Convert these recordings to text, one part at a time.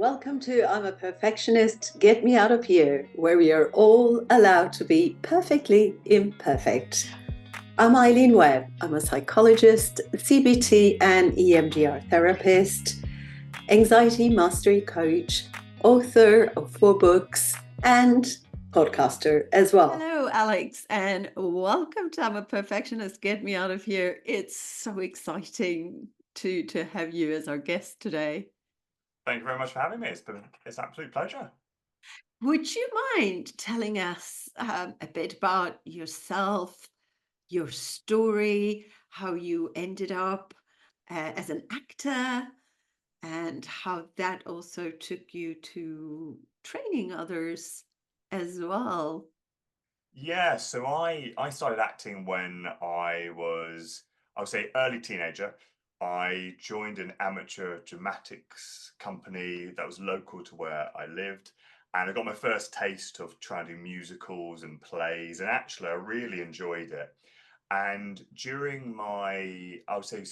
Welcome to I'm a Perfectionist, Get Me Out of Here, where we are all allowed to be perfectly imperfect. I'm Eileen Webb. I'm a psychologist, CBT and EMDR therapist, anxiety mastery coach, author of 4 books, and podcaster as well. Hello, Alex, and welcome to I'm a Perfectionist, Get Me Out of Here. It's so exciting to have you as our guest today. Thank you very much for having me. It's an absolute pleasure. Would you mind telling us a bit about yourself, your story, how you ended up as an actor, and how that also took you to training others as well? Yeah, so I started acting when I would say early teenager. I joined an amateur dramatics company that was local to where I lived, and I got my first taste of trying to do musicals and plays, and actually I really enjoyed it. And during I would say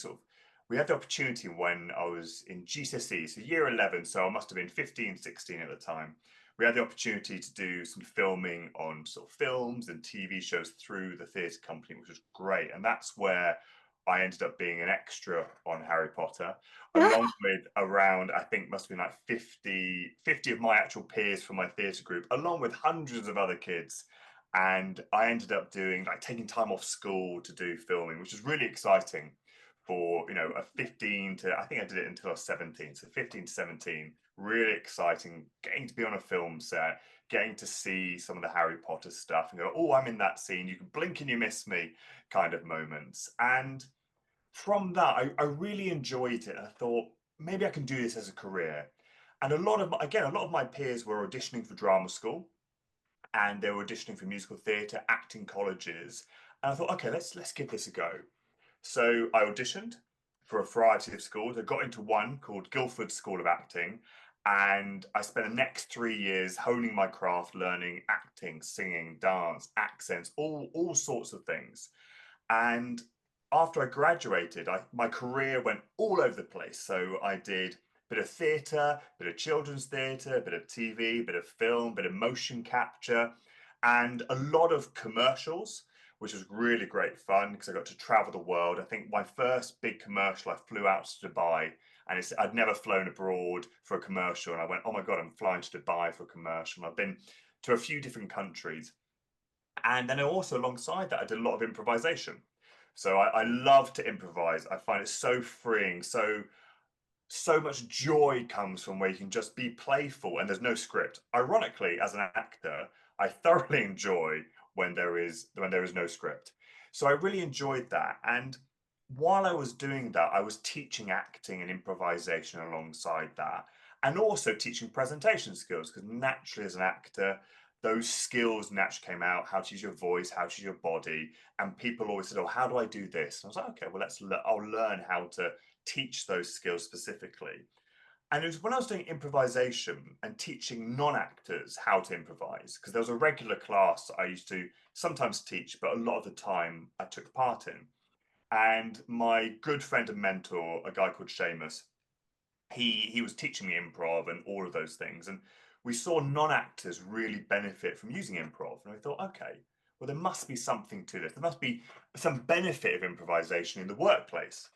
we had the opportunity when I was in GCSE, so year 11, so I must have been 15, 16 at the time. We had the opportunity to do some filming on sort of films and TV shows through the theatre company, which was great. And that's where I ended up being an extra on Harry Potter, along with around, I think must have been like fifty of my actual peers from my theatre group, along with hundreds of other kids. And I ended up doing like taking time off school to do filming, which was really exciting for, a 15 to, I think I did it until I was 17. So 15 to 17, really exciting, getting to be on a film set, getting to see some of the Harry Potter stuff and go, oh, I'm in that scene. You can blink and you miss me kind of moments. And from that, I really enjoyed it. I thought maybe I can do this as a career. And a lot of my peers were auditioning for drama school and they were auditioning for musical theatre, acting colleges. And I thought, okay, let's give this a go. So I auditioned for a variety of schools. I got into one called Guildford School of Acting, and I spent the next 3 years honing my craft, learning acting, singing, dance, accents, all sorts of things. And after I graduated, my career went all over the place. So I did a bit of theatre, bit of children's theatre, bit of TV, bit of film, bit of motion capture, and a lot of commercials, which was really great fun because I got to travel the world. I think my first big commercial, I flew out to Dubai, and I'd never flown abroad for a commercial, and I went, oh my God, I'm flying to Dubai for a commercial. And I've been to a few different countries. And then also alongside that, I did a lot of improvisation. So I love to improvise. I find it so freeing. So much joy comes from where you can just be playful and there's no script. Ironically, as an actor, I thoroughly enjoy when there is no script. So I really enjoyed that. And while I was doing that, I was teaching acting and improvisation alongside that, and also teaching presentation skills because naturally, as an actor, those skills naturally came out: how to use your voice, how to use your body. And people always said, "Oh, how do I do this?" And I was like, "Okay, well, I'll learn how to teach those skills specifically." And it was when I was doing improvisation and teaching non-actors how to improvise, because there was a regular class I used to sometimes teach, but a lot of the time I took part in. And my good friend and mentor, a guy called Seamus, he was teaching me improv and all of those things. And we saw non-actors really benefit from using improv. And I thought, okay, well, there must be something to this. There must be some benefit of improvisation in the workplace.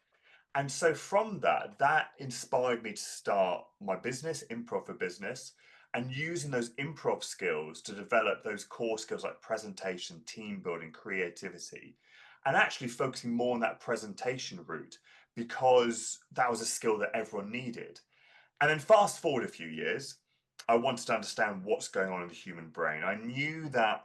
And so from that inspired me to start my business, Improv for Business, and using those improv skills to develop those core skills like presentation, team building, creativity, and actually focusing more on that presentation route because that was a skill that everyone needed. And then fast forward a few years, I wanted to understand what's going on in the human brain. I knew that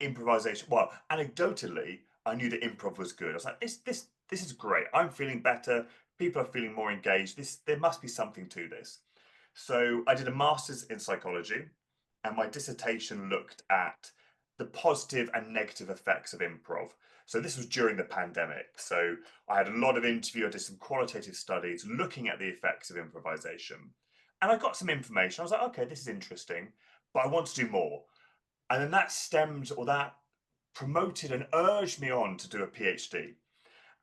improvisation, well, anecdotally, I knew that improv was good. I was like, this is great. I'm feeling better. People are feeling more engaged. There must be something to this. So I did a master's in psychology, and my dissertation looked at the positive and negative effects of improv. So this was during the pandemic. So I had a lot of interview. I did some qualitative studies looking at the effects of improvisation. And I got some information. I was like, okay, this is interesting, but I want to do more. And then that promoted and urged me on to do a PhD.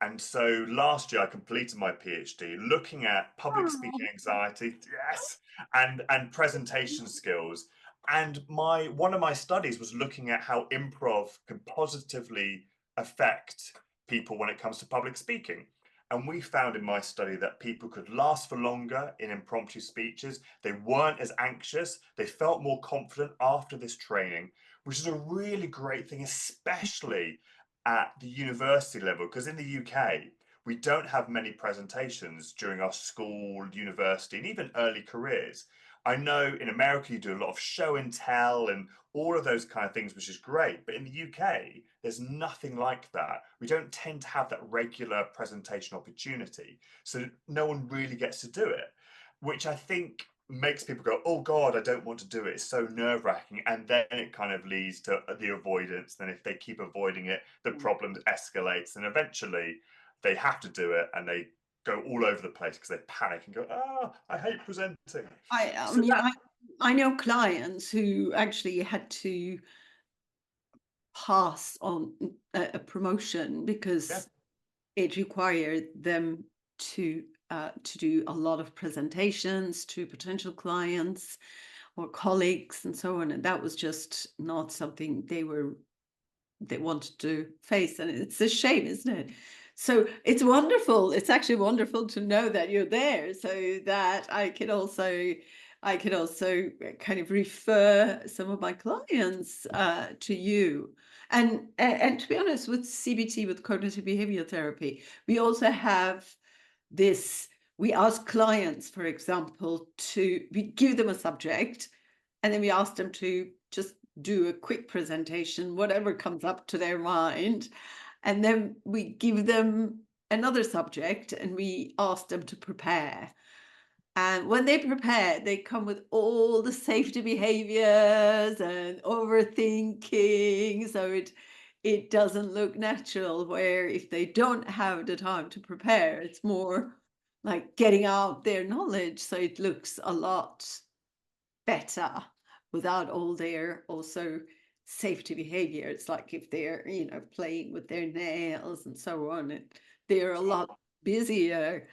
And so last year I completed my PhD looking at public speaking Oh, anxiety, yes, and presentation skills. And one of my studies was looking at how improv can positively affect people when it comes to public speaking. And we found in my study that people could last for longer in impromptu speeches. They weren't as anxious. They felt more confident after this training, which is a really great thing, especially at the university level, because in the UK, we don't have many presentations during our school, university, and even early careers. I know in America, you do a lot of show and tell and all of those kind of things, which is great. But in the UK, there's nothing like that. We don't tend to have that regular presentation opportunity. So no one really gets to do it, which I think makes people go, oh God, I don't want to do it. It's so nerve wracking. And then it kind of leads to the avoidance. Then if they keep avoiding it, the problem escalates. And eventually they have to do it and they go all over the place because they panic and go, oh, I hate presenting. I So mean, that, I know clients who actually had to pass on a promotion yeah, because it required them to do a lot of presentations to potential clients or colleagues and so on, and that was just not something they wanted to face, and it's a shame, isn't it? So it's wonderful. It's actually wonderful to know that you're there, so that I can also kind of refer some of my clients to you. And to be honest, with CBT, with cognitive behavioral therapy, we also have this. We ask clients, for example, we give them a subject, and then we ask them to just do a quick presentation, whatever comes up to their mind. And then we give them another subject and we ask them to prepare. And when they prepare, they come with all the safety behaviors and overthinking. So it doesn't look natural, where if they don't have the time to prepare, it's more like getting out their knowledge. So it looks a lot better without all their also safety behavior. It's like if they're, playing with their nails and so on, they're a lot busier.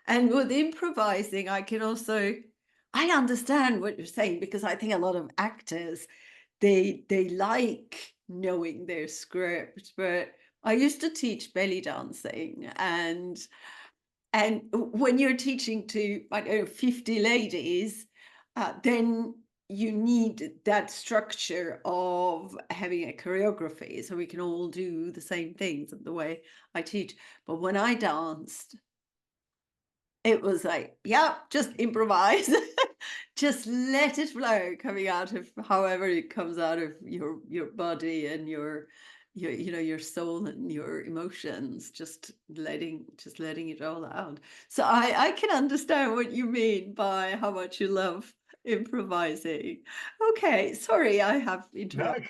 And with improvising, I understand what you're saying, because I think a lot of actors, they like knowing their script. But I used to teach belly dancing, and when you're teaching to, I don't know, 50 ladies, then you need that structure of having a choreography so we can all do the same things the way I teach. But when I danced, it was like, yeah, just improvise. Just let it flow, coming out of however it comes out of your body and your soul and your emotions, just letting it all out. So I can understand what you mean by how much you love improvising. Okay, sorry, I have no, interrupted.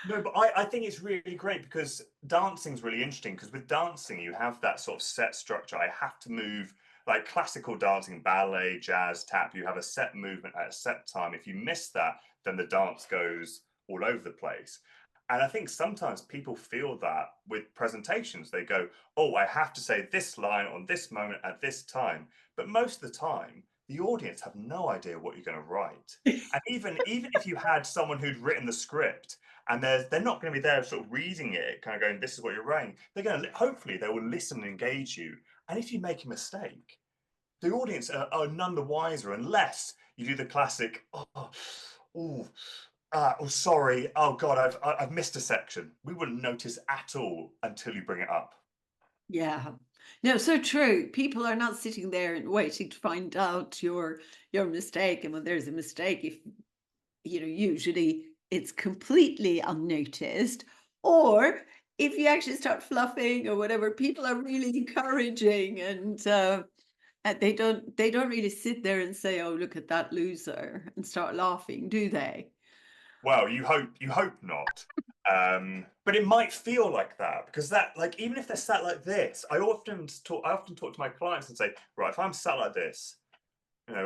no, but I think it's really great because dancing's really interesting because with dancing, you have that sort of set structure. I have to move like classical dancing, ballet, jazz, tap, you have a set movement at a set time. If you miss that, then the dance goes all over the place. And I think sometimes people feel that with presentations. They go, oh, I have to say this line on this moment at this time. But most of the time, the audience have no idea what you're going to write. And even if you had someone who'd written the script, and they're not going to be there sort of reading it, kind of going, this is what you're writing. They're going to, hopefully, they will listen and engage you. And if you make a mistake, the audience are none the wiser unless you do the classic, oh, sorry, oh God, I've missed a section. We wouldn't notice at all until you bring it up. Yeah. No, so true. People are not sitting there and waiting to find out your mistake. And when there's a mistake, if usually it's completely unnoticed. Or if you actually start fluffing or whatever, people are really encouraging, and they don't really sit there and say, "Oh, look at that loser," and start laughing, do they? Well, you hope not. But it might feel like that because that, like, even if they're sat like this, I often talk to my clients and say, right, if I'm sat like this,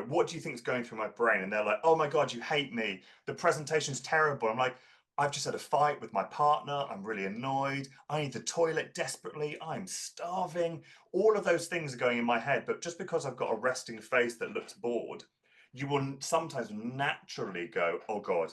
what do you think is going through my brain? And they're like, oh my God, you hate me. The presentation's terrible. I'm like, I've just had a fight with my partner. I'm really annoyed. I need the toilet desperately. I'm starving. All of those things are going in my head. But just because I've got a resting face that looks bored, you will sometimes naturally go, oh God,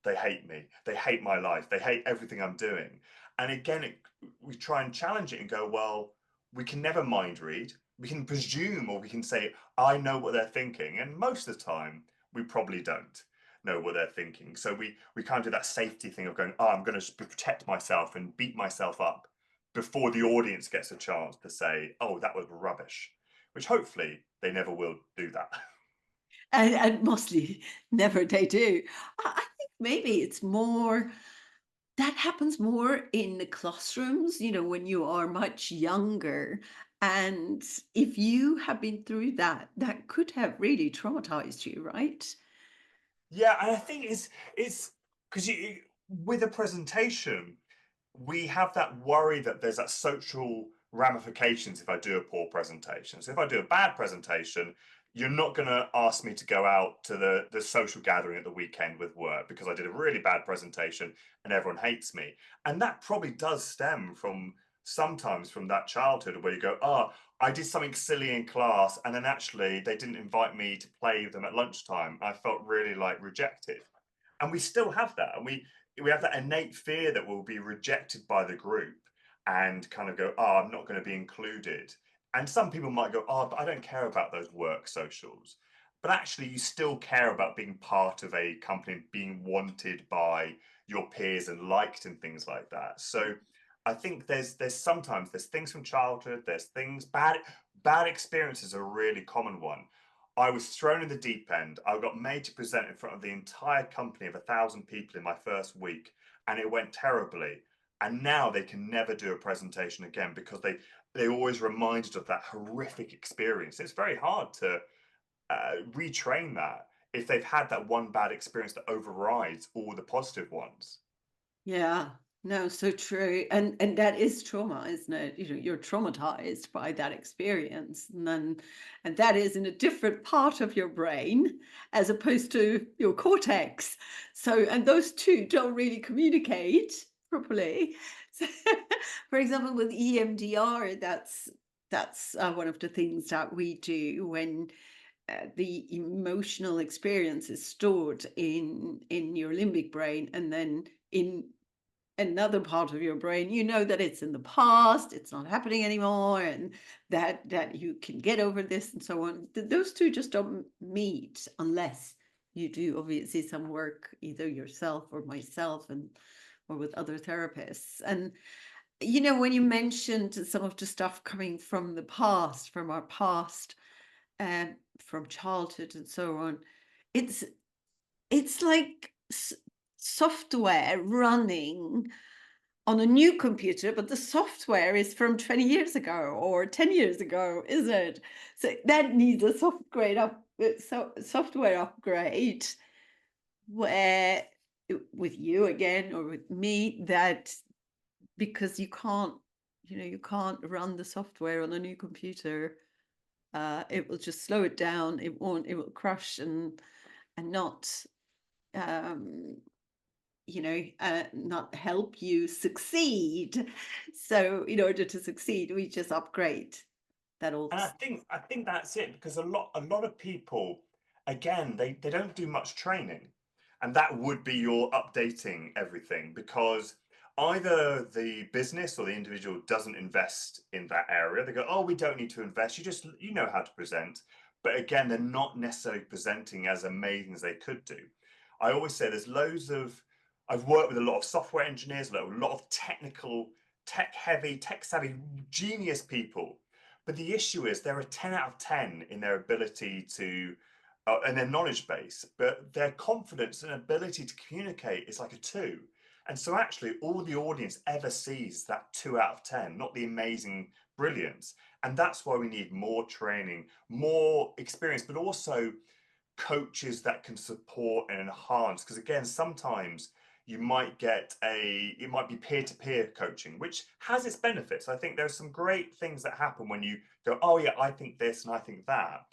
they hate me. They hate my life. They hate everything I'm doing. And again, we try and challenge it and go, well, we can never mind read. We can presume, or we can say, I know what they're thinking. And most of the time, we probably don't know what they're thinking. So we kind of do that safety thing of going, oh, I'm going to protect myself and beat myself up before the audience gets a chance to say, oh, that was rubbish, which hopefully they never will do that. And mostly never they do. I think maybe it's more that happens more in the classrooms, when you are much younger. And if you have been through that, that could have really traumatized you, right? Yeah, and I think it's because you with a presentation, we have that worry that there's that social ramifications if I do a poor presentation. So if I do a bad presentation, you're not going to ask me to go out to the social gathering at the weekend with work because I did a really bad presentation and everyone hates me. And that probably does stem from sometimes from that childhood where you go, oh, I did something silly in class and then actually they didn't invite me to play with them at lunchtime. I felt really like rejected. And we still have that. And we have that innate fear that we'll be rejected by the group and kind of go, oh, I'm not going to be included. And some people might go, oh, but I don't care about those work socials. But actually, you still care about being part of a company, being wanted by your peers and liked and things like that. So I think there's sometimes there's things from childhood, there's things bad experiences are a really common one. I was thrown in the deep end. I got made to present in front of the entire company of 1,000 people in my first week, and it went terribly. And now they can never do a presentation again because they always reminded of that horrific experience. It's very hard to retrain that if they've had that one bad experience that overrides all the positive ones. Yeah, no, so true. And that is trauma, isn't it? You're traumatized by that experience. And that is in a different part of your brain as opposed to your cortex. So, and those two don't really communicate properly. So, for example, with EMDR, that's one of the things that we do when the emotional experience is stored in your limbic brain, and then in another part of your brain, that it's in the past, it's not happening anymore, and that you can get over this and so on. Those two just don't meet unless you do obviously some work, either yourself or myself, and or with other therapists. And when you mentioned some of the stuff coming from the past, from our past, from childhood and so on, it's it's like software running on a new computer, but the software is from 20 years ago or 10 years ago, is it? So that needs a software upgrade, where with you again or with me, that because you can't run the software on a new computer. It will just slow it down. It will crush and not um not help you succeed. So in order to succeed, we just upgrade that old. And I think that's it because a lot of people, again, they don't do much training, and that would be your updating everything because either the business or the individual doesn't invest in that area. They go, oh, we don't need to invest. You know how to present, but again, they're not necessarily presenting as amazing as they could do. I always say there's loads of. I've worked with a lot of software engineers, a lot of technical, tech heavy, tech savvy, genius people, but the issue is they're a 10 out of 10 in their ability to, and their knowledge base, but their confidence and ability to communicate is like a 2. And so actually all the audience ever sees that 2 out of 10, not the amazing brilliance. And that's why we need more training, more experience, but also coaches that can support and enhance. Because again, sometimes it might be peer-to-peer coaching, which has its benefits. I think there's some great things that happen when you go, oh yeah, I think this and I think that.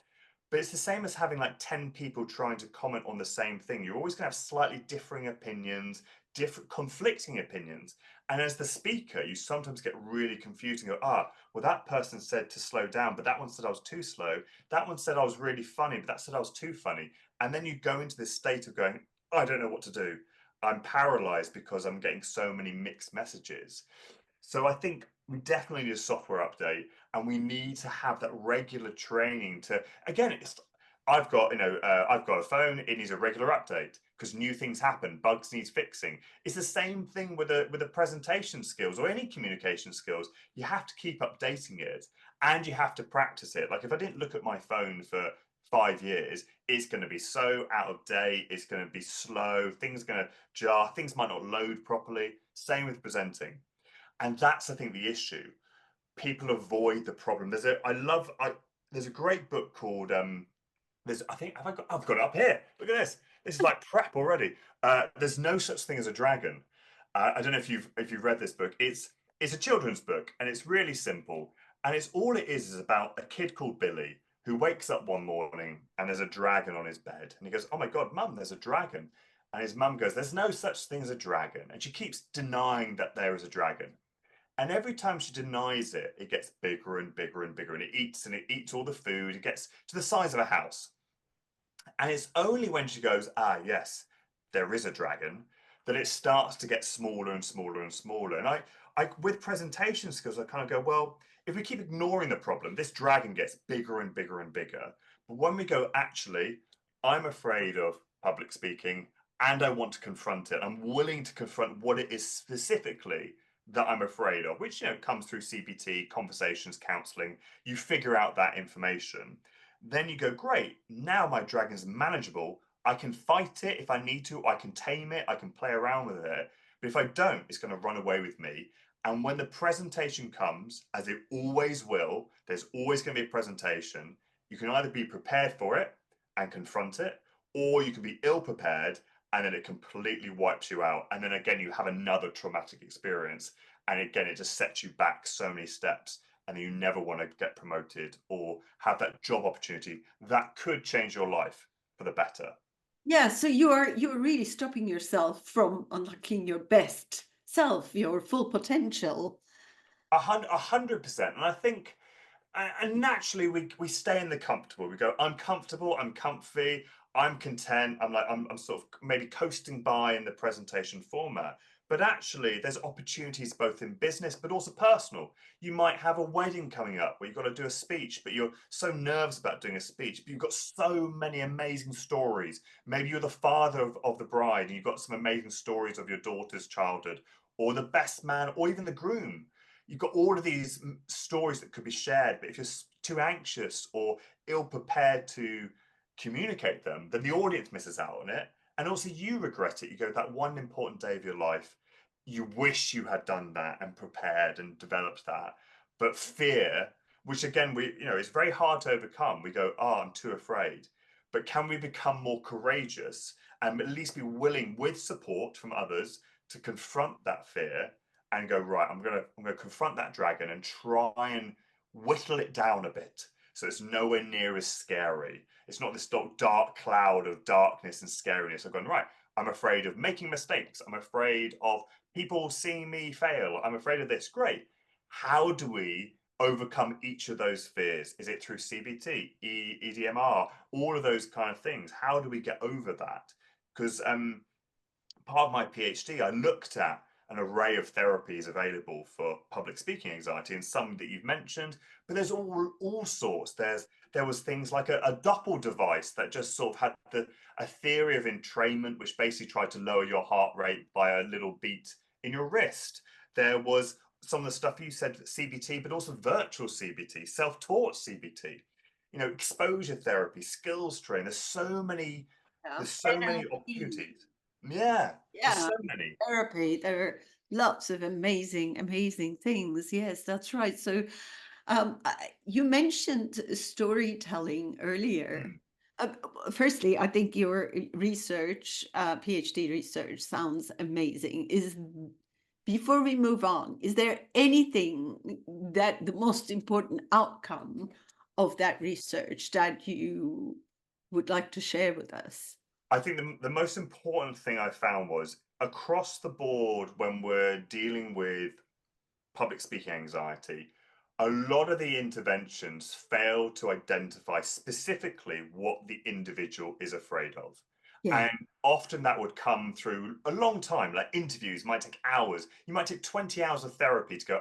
But it's the same as having like 10 people trying to comment on the same thing. You're always going to have slightly differing opinions, different conflicting opinions. And as the speaker, you sometimes get really confused and go, well, that person said to slow down, but that one said I was too slow. That one said I was really funny, but that said I was too funny. And then you go into this state of going, I don't know what to do. I'm paralyzed because I'm getting so many mixed messages. So I think we definitely need a software update, and we need to have that regular training to, again, I've got, I've got a phone, it needs a regular update because new things happen, bugs need fixing. It's the same thing with the presentation skills or any communication skills. You have to keep updating it, and you have to practice it. Like if I didn't look at my phone for 5 years, it's going to be so out of date, it's going to be slow, things are going to jar, things might not load properly. Same with presenting. And that's, I think, the issue. People avoid the problem. There's a great book called I've got it up here. Look at this. This is like prep already. There's no such thing as a dragon. I don't know if you've read this book. It's a children's book, and it's really simple. And it's all it is about a kid called Billy who wakes up one morning and there's a dragon on his bed, and he goes, "Oh my God, Mum, there's a dragon." And his mum goes, "There's no such thing as a dragon," and she keeps denying that there is a dragon. And every time she denies it, it gets bigger and bigger and bigger, and it eats all the food. It gets to the size of a house. And it's only when she goes, yes, there is a dragon, that it starts to get smaller and smaller and smaller. And I with presentation skills, I kind of go, well, if we keep ignoring the problem, this dragon gets bigger and bigger and bigger. But when we go, actually, I'm afraid of public speaking and I want to confront it, I'm willing to confront what it is specifically that I'm afraid of, which comes through CBT, conversations, counseling. You figure out that information. Then you go, great, now my dragon's manageable. I can fight it if I need to, I can tame it, I can play around with it. But if I don't, it's going to run away with me. And when the presentation comes, as it always will, there's always going to be a presentation. You can either be prepared for it and confront it, or you can be ill prepared and then it completely wipes you out. And then again, you have another traumatic experience. And again, it just sets you back so many steps. And you never want to get promoted or have that job opportunity that could change your life for the better. Yeah, so you're really stopping yourself from unlocking your best self, your full potential. 100%. And I think, and naturally we stay in the comfortable. We go, I'm comfortable, I'm comfy, I'm content. I'm sort of maybe coasting by in the presentation format. But actually, there's opportunities both in business, but also personal. You might have a wedding coming up where you've got to do a speech, but you're so nervous about doing a speech, but you've got so many amazing stories. Maybe you're the father of the bride and you've got some amazing stories of your daughter's childhood, or the best man, or even the groom. You've got all of these stories that could be shared, but if you're too anxious or ill prepared to communicate them, then the audience misses out on it. And also you regret it. You go, that one important day of your life, you wish you had done that and prepared and developed that. But fear, which again, it's very hard to overcome. We go, I'm too afraid. But can we become more courageous and at least be willing, with support from others, to confront that fear and go, right, I'm gonna confront that dragon and try and whittle it down a bit so it's nowhere near as scary. It's not this dark cloud of darkness and scariness. I've gone, right, I'm afraid of making mistakes. I'm afraid of people seeing me fail. I'm afraid of this. Great. How do we overcome each of those fears? Is it through CBT, EDMR, all of those kind of things? How do we get over that? Because part of my PhD, I looked at an array of therapies available for public speaking anxiety, and some that you've mentioned, but there's all sorts. There was things like a Doppel device that just sort of had a theory of entrainment, which basically tried to lower your heart rate by a little beat in your wrist. There was some of the stuff you said, CBT, but also virtual CBT, self-taught CBT, exposure therapy, skills training. There's so many opportunities. Yeah, there's Yeah, so many. therapy. There are lots of amazing, amazing things. Yes, that's right. So you mentioned storytelling earlier. Mm. Firstly, I think your research, PhD research, sounds amazing. Before we move on, is there anything that the most important outcome of that research that you would like to share with us? I think the most important thing I found was across the board when we're dealing with public speaking anxiety, a lot of the interventions fail to identify specifically what the individual is afraid of. Yeah. And often that would come through a long time, like interviews might take hours. You might take 20 hours of therapy to go,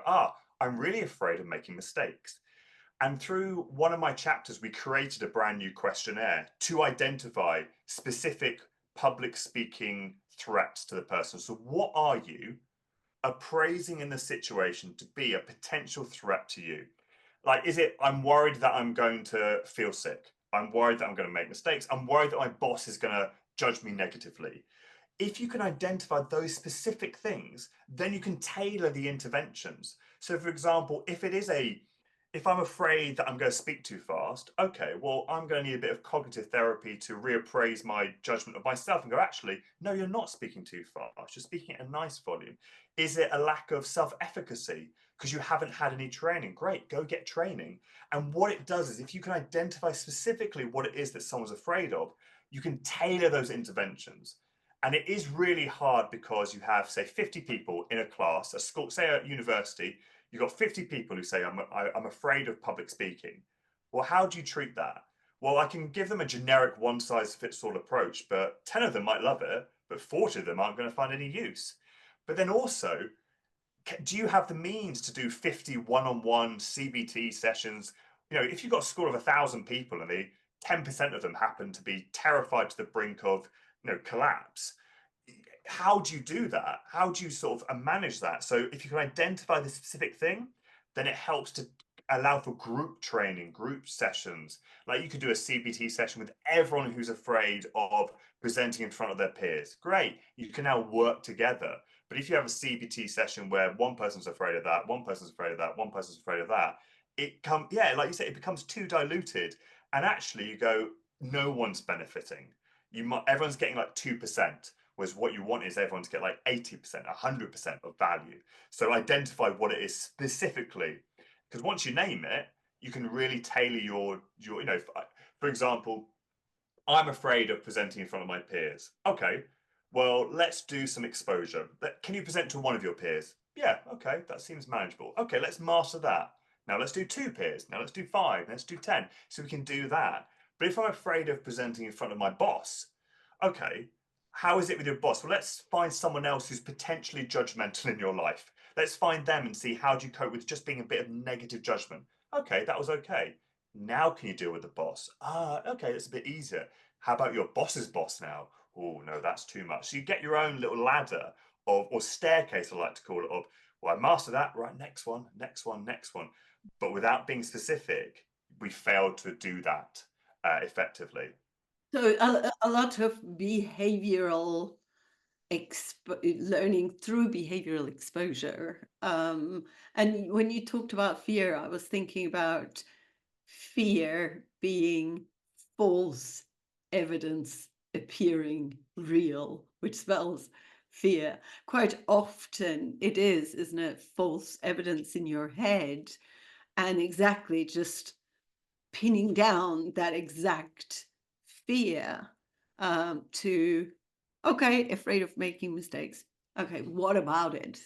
I'm really afraid of making mistakes. And through one of my chapters, we created a brand new questionnaire to identify specific public speaking threats to the person. So, what are you appraising in the situation to be a potential threat to you? Like, is it, I'm worried that I'm going to feel sick? I'm worried that I'm going to make mistakes. I'm worried that my boss is going to judge me negatively. If you can identify those specific things, then you can tailor the interventions. So, for example, if I'm afraid that I'm going to speak too fast, okay, well, I'm going to need a bit of cognitive therapy to reappraise my judgment of myself and go, actually, no, you're not speaking too fast. You're speaking at a nice volume. Is it a lack of self-efficacy because you haven't had any training? Great, go get training. And what it does is if you can identify specifically what it is that someone's afraid of, you can tailor those interventions. And it is really hard because you have, say, 50 people in a class, a school, say at university, you've got 50 people who say, I'm afraid of public speaking. Well, how do you treat that? Well, I can give them a generic one size fits all approach, but 10 of them might love it, but 40 of them aren't going to find any use. But then also, do you have the means to do 50 one-on-one CBT sessions? If you've got a school of 1,000 people and 10% of them happen to be terrified to the brink of, collapse, how do you do that? How do you sort of manage that? So if you can identify the specific thing, then it helps to allow for group training, group sessions. Like you could do a CBT session with everyone who's afraid of presenting in front of their peers. Great, you can now work together. But if you have a CBT session where one person's afraid of that, one person's afraid of that, one person's afraid of that, like you said, it becomes too diluted. And actually you go, no one's benefiting. Everyone's getting like 2%. Whereas what you want is everyone to get like 80%, 100% of value. So identify what it is specifically, because once you name it, you can really tailor your for example, I'm afraid of presenting in front of my peers. Okay, well, let's do some exposure. Can you present to one of your peers? Yeah, okay, that seems manageable. Okay, let's master that. Now let's do 2 peers. Now let's do 5. Let's do 10. So we can do that. But if I'm afraid of presenting in front of my boss, okay, how is it with your boss? Well, let's find someone else who's potentially judgmental in your life. Let's find them and see how do you cope with just being a bit of negative judgment. Okay, that was okay. Now can you deal with the boss? Okay, that's a bit easier. How about your boss's boss now? Oh, no, that's too much. So you get your own little ladder or staircase, I like to call it, of, well, I master that, right, next one, next one, next one. But without being specific, we failed to do that effectively. So a lot of behavioral learning through behavioral exposure. And when you talked about fear, I was thinking about fear being false evidence appearing real, which spells fear. Quite often it is, isn't it, false evidence in your head, and exactly just pinning down that exact fear to, okay, afraid of making mistakes. Okay, what about it?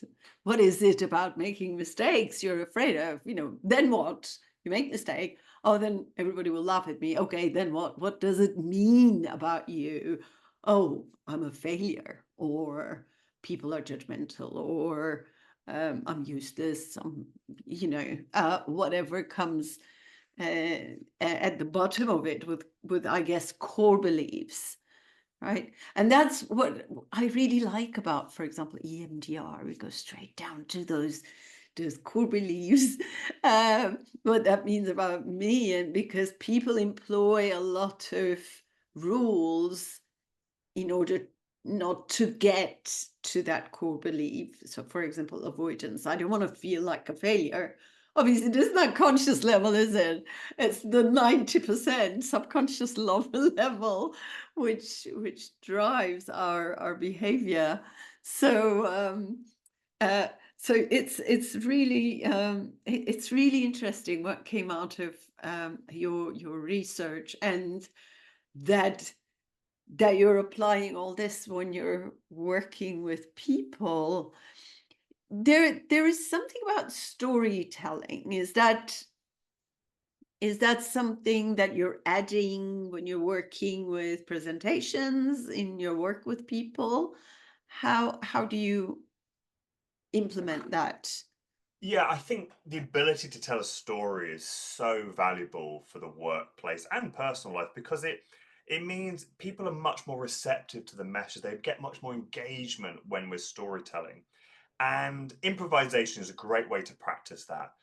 What is it about making mistakes you're afraid of? Then what? You make a mistake. Oh, then everybody will laugh at me. Okay, then what? What does it mean about you? Oh, I'm a failure, or people are judgmental, or I'm useless. Whatever comes at the bottom of it with I guess core beliefs, right? And that's what I really like about, for example, EMDR. We go straight down to those core beliefs, what that means about me, and because people employ a lot of rules in order not to get to that core belief. So, for example, avoidance. I don't want to feel like a failure. Obviously, this is not conscious level, is it? It's the 90% subconscious level, which drives our behavior. So, So it's really it's really interesting what came out of your research, and that you're applying all this when you're working with people. There is something about storytelling. Is that something that you're adding when you're working with presentations, in your work with people? How do you implement that? Yeah, I think the ability to tell a story is so valuable for the workplace and personal life because it means people are much more receptive to the message. They get much more engagement when we're storytelling. And improvisation is a great way to practice that.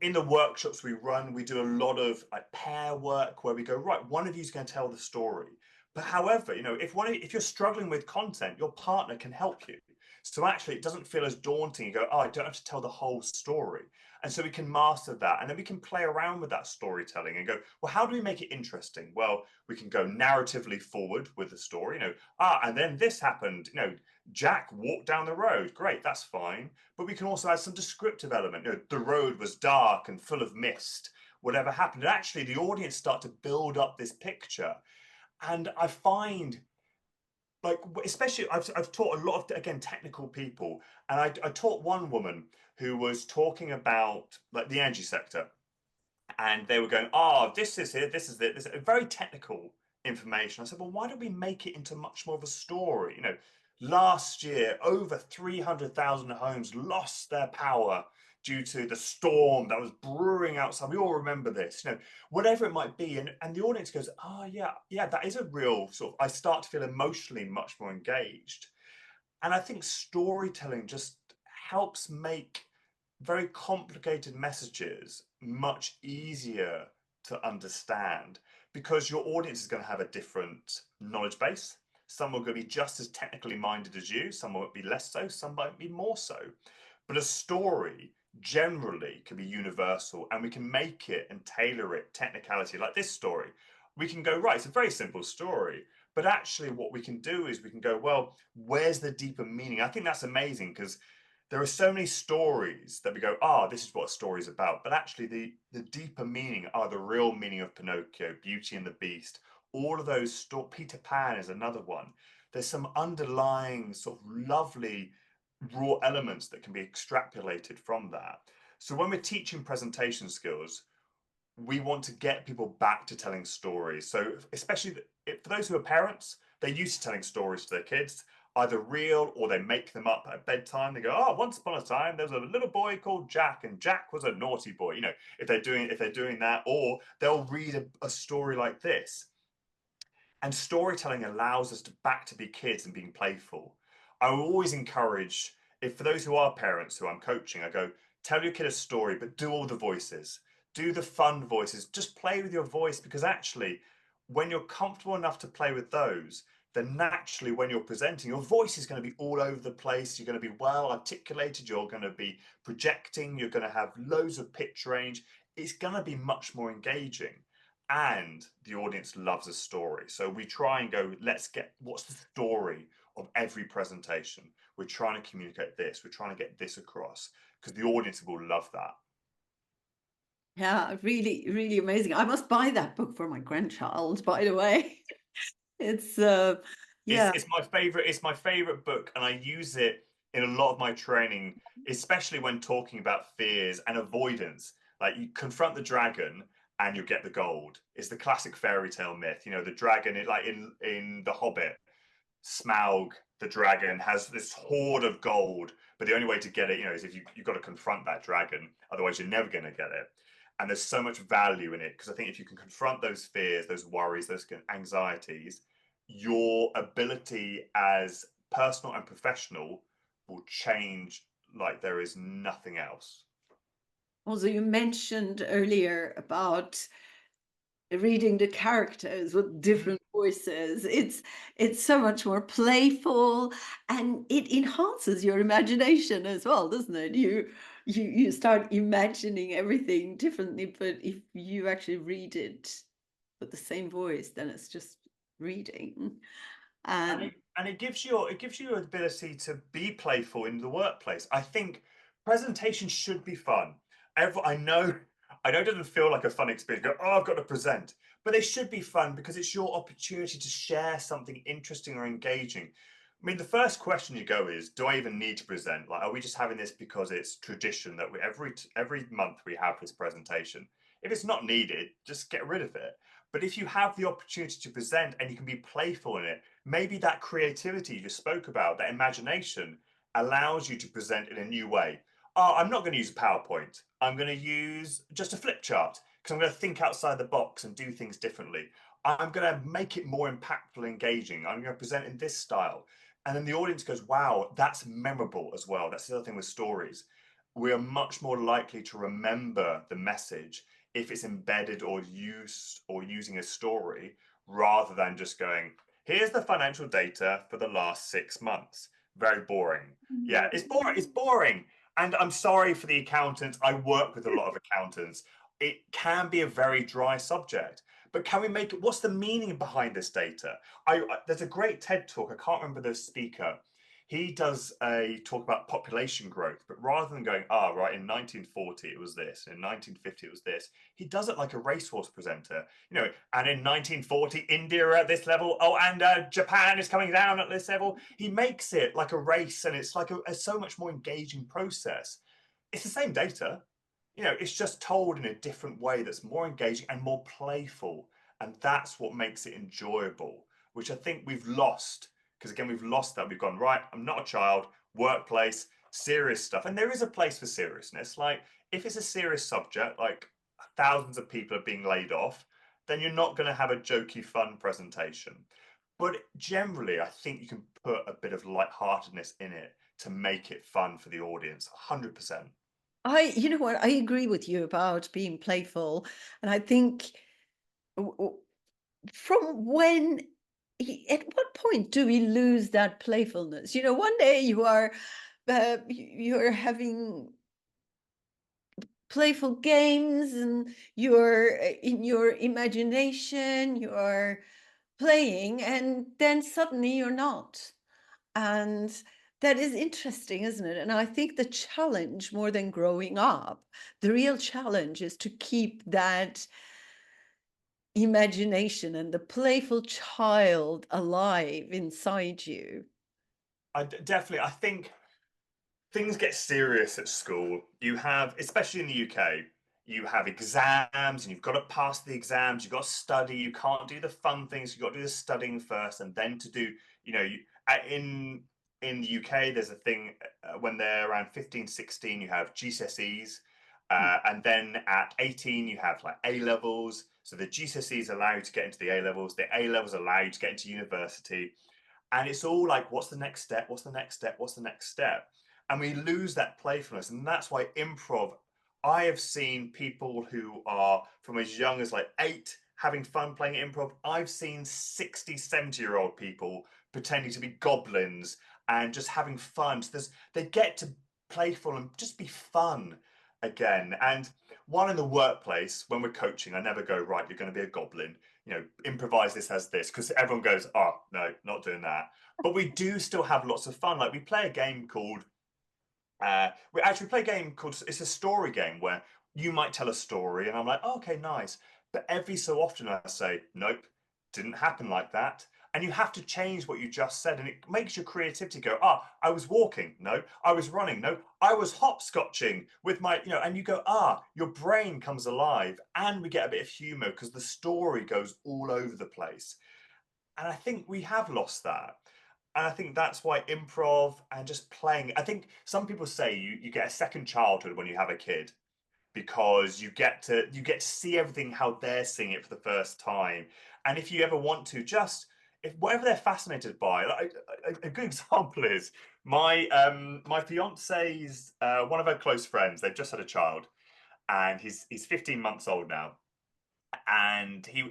In the workshops we run, we do a lot of like pair work where we go, right, one of you is going to tell the story. But however, if you're struggling with content, your partner can help you. So actually, it doesn't feel as daunting. You go, oh, I don't have to tell the whole story. And so we can master that. And then we can play around with that storytelling and go, well, how do we make it interesting? Well, we can go narratively forward with the story, and then this happened, Jack walked down the road. Great, that's fine. But we can also add some descriptive element. The road was dark and full of mist. Whatever happened, and actually, the audience start to build up this picture. And I find, like, especially, I've taught a lot of, again, technical people, and I taught one woman who was talking about like the energy sector, and they were going, oh, this is it, this is very technical information. I said, well, why don't we make it into much more of a story? Last year, over 300,000 homes lost their power due to the storm that was brewing outside. We all remember this, whatever it might be. And the audience goes, oh, yeah, that is a real sort of, I start to feel emotionally much more engaged. And I think storytelling just helps make very complicated messages much easier to understand because your audience is going to have a different knowledge base. Some are going to be just as technically minded as you, some might be less so, some might be more so. But a story generally can be universal, and we can make it and tailor it technicality. Like this story, we can go, right, it's a very simple story, but actually what we can do is we can go, well, where's the deeper meaning? I think that's amazing because there are so many stories that we go, this is what a story is about. But actually, the deeper meaning are the real meaning of Pinocchio, Beauty and the Beast. All of those Peter Pan is another one. There's some underlying sort of lovely raw elements that can be extrapolated from that. So when we're teaching presentation skills, we want to get people back to telling stories. So especially for those who are parents, they're used to telling stories to their kids, either real or they make them up at bedtime. They go, oh, once upon a time there was a little boy called Jack, and Jack was a naughty boy. If they're doing that, or they'll read a story like this. And storytelling allows us to back to be kids and being playful. I will always encourage, if for those who are parents who I'm coaching, I go, tell your kid a story, but do all the voices. Do the fun voices. Just play with your voice, because actually, when you're comfortable enough to play with those, then naturally when you're presenting, your voice is going to be all over the place. You're going to be well articulated. You're going to be projecting. You're going to have loads of pitch range. It's going to be much more engaging. And the audience loves a story. So we try and go, what's the story of every presentation? We're trying to communicate this. We're trying to get this across because the audience will love that. Yeah, really, really amazing. I must buy that book for my grandchild, by the way. It's yeah. It's my favorite. It's my favorite book, and I use it in a lot of my training, especially when talking about fears and avoidance. Like, you confront the dragon and you get the gold. It's the classic fairy tale myth. The dragon, like in The Hobbit, Smaug, the dragon, has this hoard of gold, but the only way to get it, is if you've got to confront that dragon. Otherwise, you're never going to get it. And there's so much value in it because I think if you can confront those fears, those worries, those anxieties, your ability as personal and professional will change like there is nothing else. Also, you mentioned earlier about reading the characters with different voices. It's so much more playful, and it enhances your imagination as well, doesn't it? You start imagining everything differently, but if you actually read it with the same voice, then it's just reading. And it gives you the ability to be playful in the workplace. I think presentation should be fun. I know it doesn't feel like a fun experience. Go, oh, I've got to present, but they should be fun because it's your opportunity to share something interesting or engaging. I mean, the first question you go is, do I even need to present? Like, are we just having this because it's tradition that we every month we have this presentation? If it's not needed, just get rid of it. But if you have the opportunity to present and you can be playful in it, maybe that creativity you just spoke about, that imagination, allows you to present in a new way. Oh, I'm not going to use a PowerPoint. I'm going to use just a flip chart because I'm going to think outside the box and do things differently. I'm going to make it more impactful and engaging. I'm going to present in this style. And then the audience goes, wow, that's memorable as well. That's the other thing with stories. We are much more likely to remember the message if it's embedded or used or using a story rather than just going, here's the financial data for the last 6 months. Very boring. Yeah, it's boring. It's boring. And I'm sorry for the accountants. I work with a lot of accountants. It can be a very dry subject, but can we make it? What's the meaning behind this data? There's a great TED talk. I can't remember the speaker. He does a talk about population growth, but rather than going, right, in 1940 it was this, in 1950 it was this, he does it like a racehorse presenter, and in 1940 India at this level, and Japan is coming down at this level. He makes it like a race, and it's like a so much more engaging process. It's the same data, it's just told in a different way that's more engaging and more playful, and that's what makes it enjoyable, which I think we've lost. Because again, we've lost that. We've gone, right, I'm not a child, workplace, serious stuff. And there is a place for seriousness. Like, if it's a serious subject, like thousands of people are being laid off, then you're not going to have a jokey, fun presentation. But generally, I think you can put a bit of lightheartedness in it to make it fun for the audience, 100%. You know what, I agree with you about being playful. And I think from when, at what point do we lose that playfulness? One day you're having playful games and you're in your imagination, you're playing, and then suddenly you're not. And that is interesting, isn't it? And I think the challenge, more than growing up, the real challenge is to keep that imagination and the playful child alive inside you. Definitely, I think things get serious at school. You have, especially in the UK, you have exams and you've got to pass the exams, you've got to study, you can't do the fun things, you've got to do the studying first and then to do, in the UK, there's a thing when they're around 15, 16, you have GCSEs. And then at 18, you have like A levels. So the GCSEs allow you to get into the A levels, the A levels allow you to get into university. And it's all like, what's the next step? What's the next step? What's the next step? And we lose that playfulness. And that's why improv, I have seen people who are from as young as like 8 having fun playing improv. I've seen 60, 70-year-old people pretending to be goblins and just having fun. So they get to playful and just be fun again. And one in the workplace, when we're coaching, I never go, right, you're going to be a goblin, improvise this as this, because everyone goes, oh, no, not doing that. But we do still have lots of fun. Like we play a game called, it's a story game where you might tell a story and I'm like, oh, okay, nice. But every so often I say, nope, didn't happen like that. And you have to change what you just said. And it makes your creativity go, I was walking. No, I was running. No, I was hopscotching with my, and you go, your brain comes alive and we get a bit of humor because the story goes all over the place. And I think we have lost that. And I think that's why improv and just playing, I think some people say you get a second childhood when you have a kid because you get to see everything how they're seeing it for the first time. And if you ever want to, just if whatever they're fascinated by, like, a good example is my fiance's one of her close friends. They've just had a child, and he's 15 months old now, and he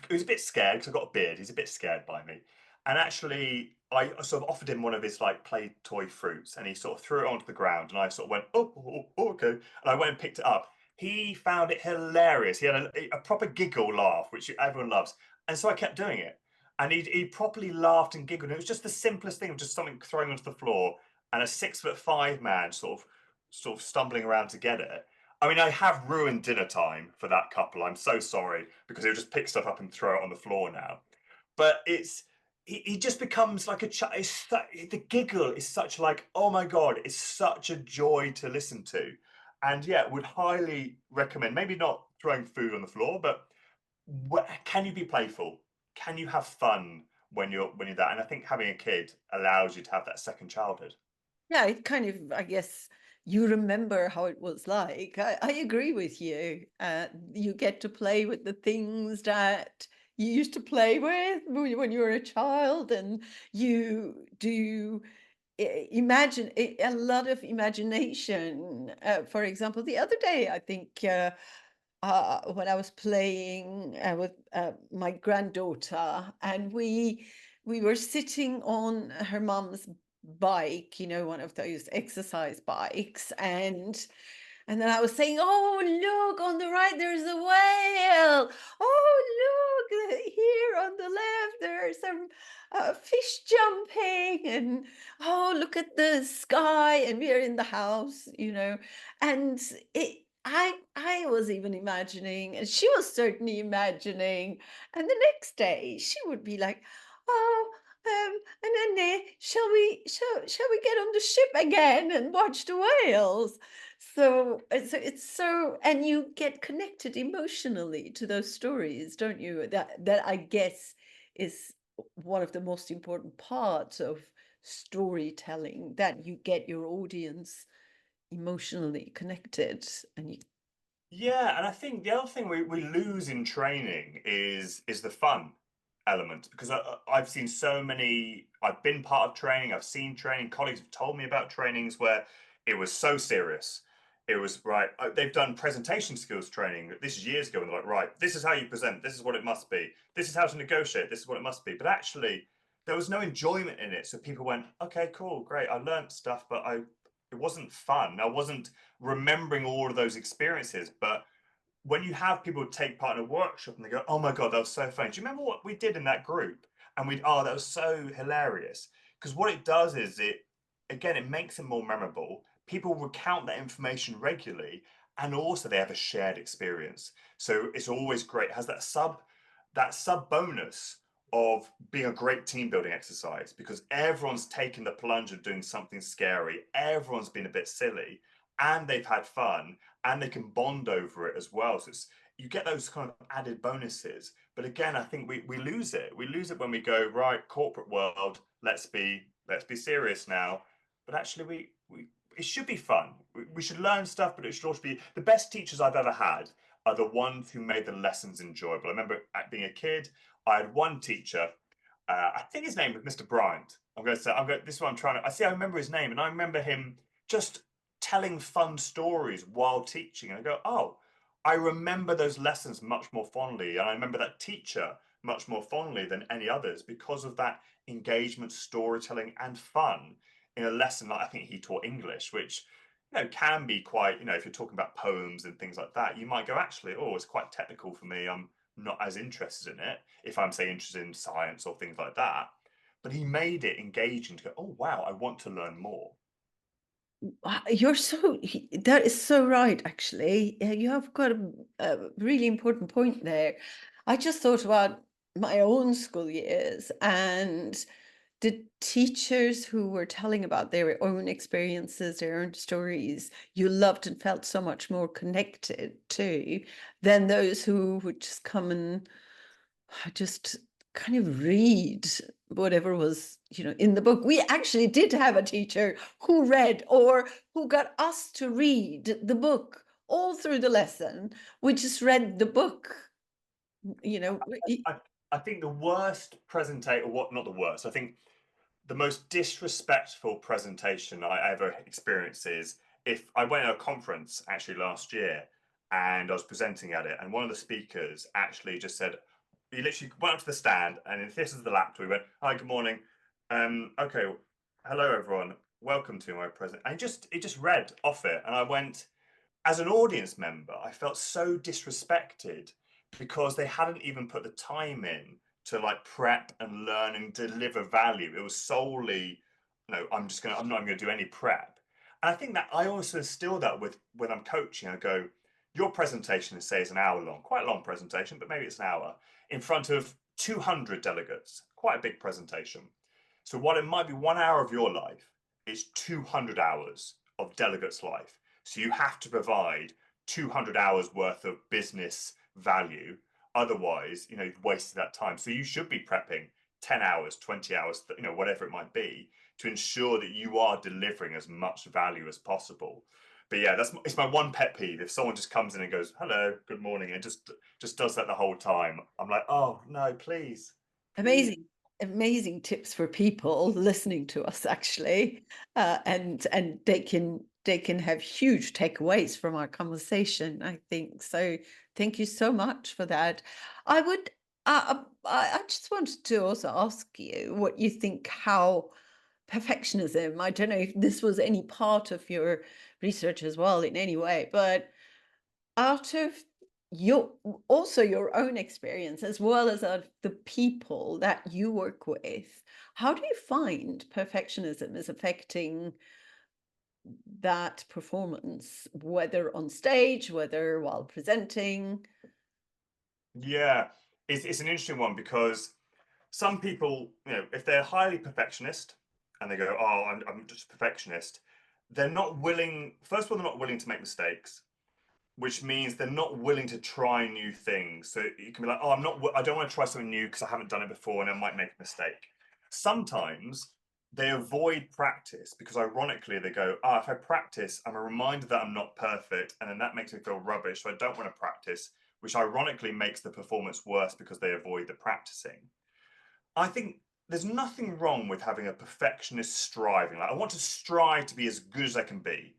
was a bit scared because I've got a beard. He's a bit scared by me, and actually I sort of offered him one of his like play toy fruits, and he sort of threw it onto the ground, and I sort of went, oh, okay, and I went and picked it up. He found it hilarious. He had a proper giggle laugh, which everyone loves, and so I kept doing it. And he properly laughed and giggled. And it was just the simplest thing of just something thrown onto the floor and a 6'5" man sort of stumbling around to get it. I mean, I have ruined dinner time for that couple. I'm so sorry, because he'll just pick stuff up and throw it on the floor now. But he just becomes like a child. The giggle is such like, oh my God, it's such a joy to listen to. And yeah, would highly recommend, maybe not throwing food on the floor, but can you be playful? Can you have fun when you're that? And I think having a kid allows you to have that second childhood. Yeah, it kind of, I guess, you remember how it was like. I agree with you. You get to play with the things that you used to play with when you were a child, and you do imagine a lot of imagination. For example, the other day, I think when I was playing with my granddaughter, and we were sitting on her mom's bike, you know, one of those exercise bikes, and then I was saying, "Oh, look on the right, there's a whale. Oh, look here on the left, there's some fish jumping, and oh, look at the sky." And we're in the house, you know, and it. I was even imagining, and she was certainly imagining. And the next day, she would be like, "Oh, and then shall we get on the ship again and watch the whales?" So it's so, and you get connected emotionally to those stories, don't you? That I guess is one of the most important parts of storytelling, that you get your audience emotionally connected, and you Yeah, and I think the other thing we lose in training is the fun element, because I've seen so many. I've been part of training. I've seen training. Colleagues have told me about trainings where it was so serious. It was right. They've done presentation skills training. This is years ago, and they're like, right, this is how you present. This is what it must be. This is how to negotiate. This is what it must be. But actually, there was no enjoyment in it. So people went, okay, cool, great. I learned stuff, but it wasn't fun. I wasn't remembering all of those experiences. But when you have people take part in a workshop and they go, oh my God, that was so funny. Do you remember what we did in that group? And oh, that was so hilarious. Because what it does is again, it makes it more memorable. People recount that information regularly, and also they have a shared experience. So it's always great. It has that sub bonus of being a great team building exercise, because everyone's taken the plunge of doing something scary. Everyone's been a bit silly, and they've had fun, and they can bond over it as well. So you get those kind of added bonuses. But again, I think we lose it. We lose it when we go, right, corporate world, let's be serious now. But actually, we it should be fun. We should learn stuff, but it should also be the best teachers I've ever had are the ones who made the lessons enjoyable. I remember being a kid, I had one teacher. I think his name was Mr. Bryant. I'm going to say, this is what I'm trying to. I see. I remember his name, and I remember him just telling fun stories while teaching. And I go, oh, I remember those lessons much more fondly. And I remember that teacher much more fondly than any others, because of that engagement, storytelling, and fun in a lesson. Like, I think he taught English, which can be quite, if you're talking about poems and things like that, you might go, actually, oh, it's quite technical for me. I'm not as interested in it if I'm, say, interested in science or things like that. But he made it engaging to go, oh, wow, I want to learn more. You're so that is so right, actually. You have got a really important point there. I just thought about my own school years, and the teachers who were telling about their own experiences, their own stories, you loved and felt so much more connected to, than those who would just come and just kind of read whatever was, in the book. We actually did have a teacher who read, or who got us to read the book all through the lesson. We just read the book, you know. I think the worst presentation, what not the worst, I think the most disrespectful presentation I ever experienced is if I went to a conference actually last year, and I was presenting at it, and one of the speakers actually just said, he literally went up to the stand, and if this is the laptop, he went, hi, good morning. Okay, hello everyone, welcome to my present. And he just read off it, and I went, as an audience member, I felt so disrespected, because they hadn't even put the time in to like prep and learn and deliver value. It was solely, I'm not going to do any prep. And I think that I also instill that with when I'm coaching. I go, your presentation, say, is an hour long, quite a long presentation, but maybe it's an hour in front of 200 delegates, quite a big presentation. So while it might be 1 hour of your life, it's 200 hours of delegates' life. So you have to provide 200 hours worth of business value. Otherwise, you've wasted that time. So you should be prepping 10 hours, 20 hours, whatever it might be, to ensure that you are delivering as much value as possible. But yeah, it's my one pet peeve. If someone just comes in and goes, "Hello, good morning," and just does that the whole time, I'm like, "Oh no, please." Amazing tips for people listening to us, actually, and they can have huge takeaways from our conversation, I think. So thank you so much for that. I would I just wanted to also ask you what you think, how perfectionism, I don't know if this was any part of your research as well in any way, but out of your also your own experience as well as out of the people that you work with, how do you find perfectionism is affecting that performance, whether on stage, whether while presenting? Yeah, it's an interesting one because some people, if they're highly perfectionist and they go, "Oh, I'm just a perfectionist," they're not willing. First of all, they're not willing to make mistakes, which means they're not willing to try new things. So you can be like, "Oh, I don't want to try something new because I haven't done it before and I might make a mistake." Sometimes they avoid practice because ironically they go, "Oh, if I practice, I'm reminded that I'm not perfect, and then that makes me feel rubbish, so I don't want to practice," which ironically makes the performance worse because they avoid the practicing. I think there's nothing wrong with having a perfectionist striving. Like, I want to strive to be as good as I can be.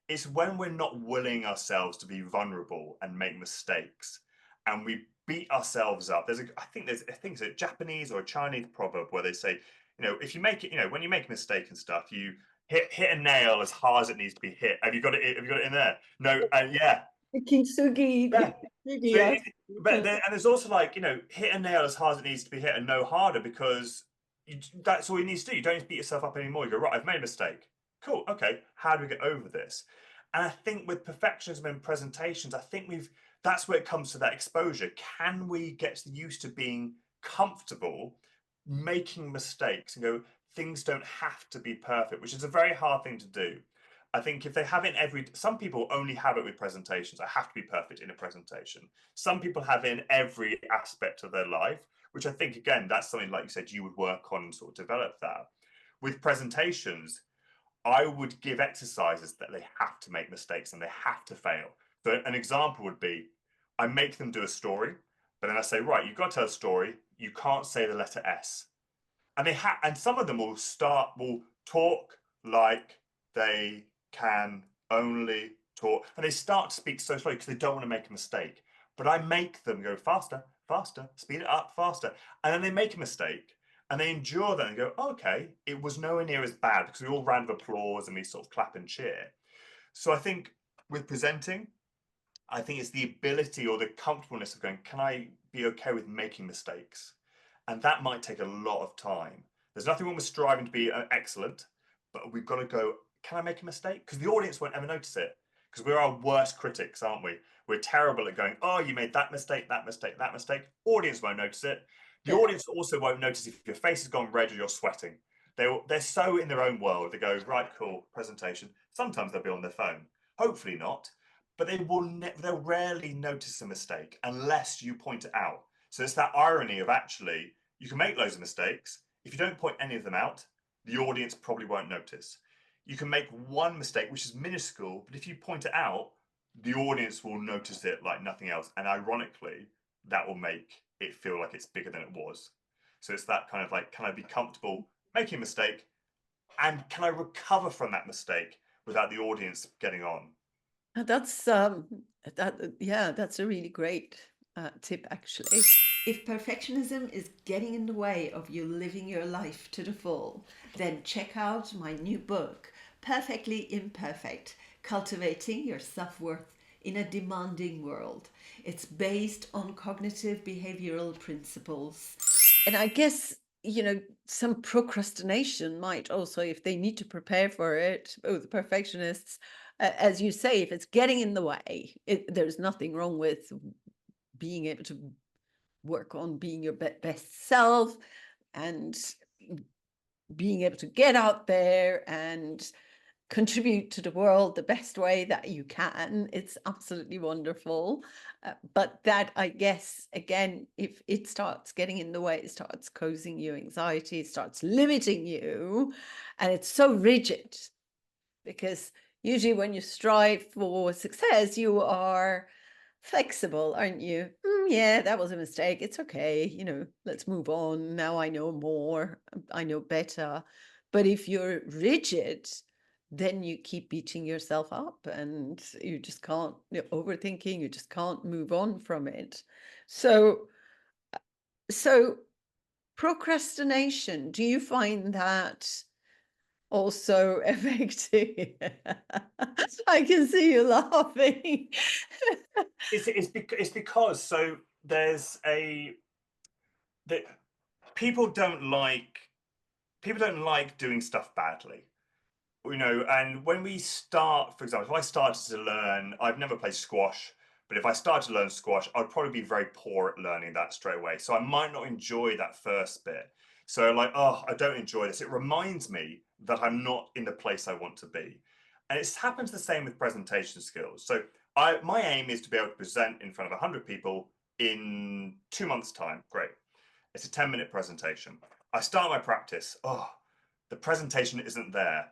It's when we're not willing ourselves to be vulnerable and make mistakes, and we beat ourselves up. I think it's a Japanese or a Chinese proverb where they say, if you make it, when you make a mistake and stuff, you hit a nail as hard as it needs to be hit. Have you got it? Have you got it in there? No, yeah, The kintsugi, yeah. kintsugi, So, yes. and there's also like, hit a nail as hard as it needs to be hit and no harder, because that's all you need to do. You don't need to beat yourself up anymore. You go, right, I've made a mistake. Cool. Okay. How do we get over this? And I think with perfectionism and presentations, I think that's where it comes to that exposure. Can we get used to being comfortable making mistakes and go, things don't have to be perfect, which is a very hard thing to do. I think if they have it some people only have it with presentations. I have to be perfect in a presentation. Some people have it in every aspect of their life, which I think, again, that's something, like you said, you would work on and sort of develop that. With presentations, I would give exercises that they have to make mistakes and they have to fail. So an example would be, I make them do a story, but then I say, right, you've got to tell a story. You can't say the letter S. And some of them will talk like they can only talk, and they start to speak so slowly because they don't want to make a mistake. But I make them go faster, faster, speed it up, faster, and then they make a mistake and they endure that and go, oh, okay, it was nowhere near as bad, because we all round of applause and we sort of clap and cheer. So I think with presenting, I think it's the ability or the comfortableness of going, can I be okay with making mistakes? And that might take a lot of time. There's nothing wrong with striving to be excellent, but we've got to go, can I make a mistake? Because the audience won't ever notice it. Because we're our worst critics, aren't we? We're terrible at going, oh, you made that mistake, that mistake, that mistake. Audience won't notice it. The audience also won't notice if your face has gone red or you're sweating. They're so in their own world. They go, right, cool, presentation. Sometimes they'll be on their phone. Hopefully not. But they'll rarely notice a mistake unless you point it out. So it's that irony of, actually, you can make loads of mistakes. If you don't point any of them out, the audience probably won't notice. You can make one mistake, which is minuscule, but if you point it out, the audience will notice it like nothing else. And ironically, that will make it feel like it's bigger than it was. So it's that kind of like, can I be comfortable making a mistake? And can I recover from that mistake without the audience getting on? That's yeah, that's a really great tip, actually. If perfectionism is getting in the way of you living your life to the full, then check out my new book, Perfectly Imperfect: Cultivating Your Self-Worth in a Demanding World. It's based on cognitive behavioral principles. And I guess, some procrastination might also, if they need to prepare for it, oh, the perfectionists, as you say, if it's getting in the way, there's nothing wrong with being able to work on being your best self and being able to get out there and contribute to the world the best way that you can. It's absolutely wonderful. But that, I guess, again, if it starts getting in the way, it starts causing you anxiety, it starts limiting you, and it's so rigid. Because usually when you strive for success, you are flexible, aren't you? Yeah, that was a mistake. It's okay. Let's move on. Now I know more. I know better. But if you're rigid, then you keep beating yourself up and you just can't, overthinking, you just can't move on from it. So procrastination, do you find that also affecting? I can see you laughing. It's because so there's that people don't like doing stuff badly. And when we start, for example, if I started to learn, I've never played squash, but if I started to learn squash, I'd probably be very poor at learning that straight away. So I might not enjoy that first bit. So like, oh, I don't enjoy this. It reminds me that I'm not in the place I want to be. And it happens the same with presentation skills. So my aim is to be able to present in front of 100 people in 2 months' time. Great. It's a 10-minute presentation. I start my practice. Oh, the presentation isn't there.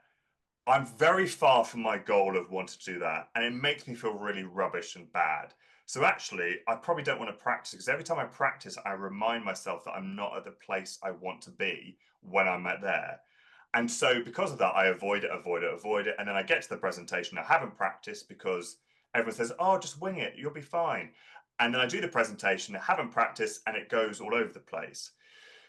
I'm very far from my goal of wanting to do that, and it makes me feel really rubbish and bad. So actually, I probably don't want to practice because every time I practice, I remind myself that I'm not at the place I want to be when I'm at there. And so because of that, I avoid it. And then I get to the presentation. I haven't practiced because everyone says, oh, just wing it, you'll be fine. And then I do the presentation, I haven't practiced, and it goes all over the place.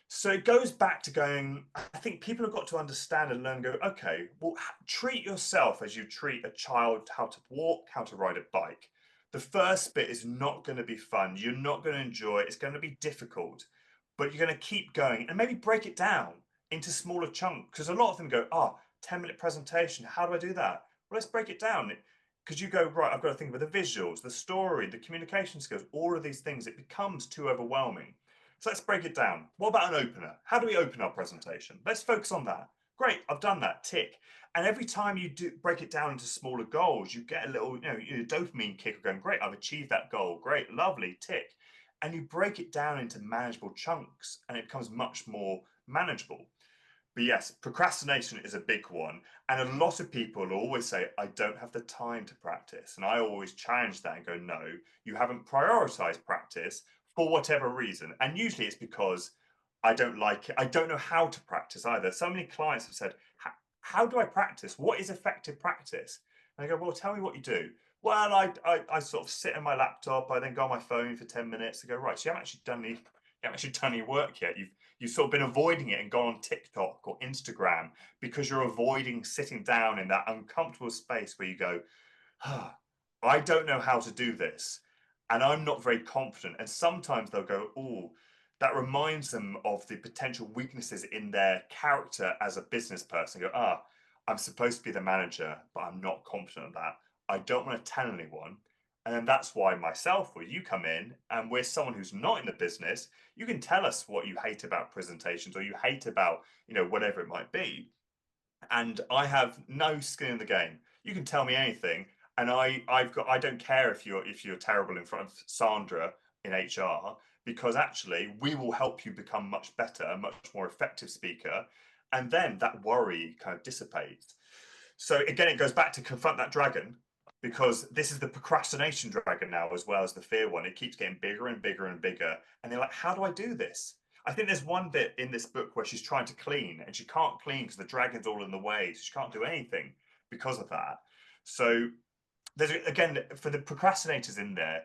So it goes back to going, I think people have got to understand and learn, go, okay, well, treat yourself as you treat a child how to walk, how to ride a bike. The first bit is not going to be fun. You're not going to enjoy it. It's going to be difficult, but you're going to keep going and maybe break it down into smaller chunks. Because a lot of them go, 10-minute presentation. How do I do that? Well, let's break it down. Because you go, right, I've got to think of the visuals, the story, the communication skills, all of these things. It becomes too overwhelming. So let's break it down. What about an opener? How do we open our presentation? Let's focus on that. Great, I've done that, tick. And every time you do break it down into smaller goals, you get a little, dopamine kick of going, great, I've achieved that goal. Great, lovely, tick. And you break it down into manageable chunks and it becomes much more manageable. But yes, procrastination is a big one. And a lot of people always say, I don't have the time to practice. And I always challenge that and go, no, you haven't prioritized practice for whatever reason. And usually it's because I don't like it. I don't know how to practice either. So many clients have said, how do I practice? What is effective practice? And I go, well, tell me what you do. Well, I sort of sit on my laptop. I then go on my phone for 10 minutes to go, right, so you haven't actually done any work yet. You've sort of been avoiding it and gone on TikTok or Instagram because you're avoiding sitting down in that uncomfortable space where you go, I don't know how to do this and I'm not very confident. And sometimes they'll go, oh, that reminds them of the potential weaknesses in their character as a business person. They go, I'm supposed to be the manager, but I'm not confident of that. I don't want to tell anyone. And then that's why myself or you come in and we're someone who's not in the business. You can tell us what you hate about presentations or you hate about, whatever it might be. And I have no skin in the game. You can tell me anything. And I don't care if you're terrible in front of Sandra in HR, because actually we will help you become much better, a much more effective speaker. And then that worry kind of dissipates. So again, it goes back to confront that dragon, because this is the procrastination dragon now as well as the fear one. It keeps getting bigger and bigger and bigger. And they're like, how do I do this? I think there's one bit in this book where she's trying to clean and she can't clean because the dragon's all in the way. So she can't do anything because of that. So there's, again, for the procrastinators in there,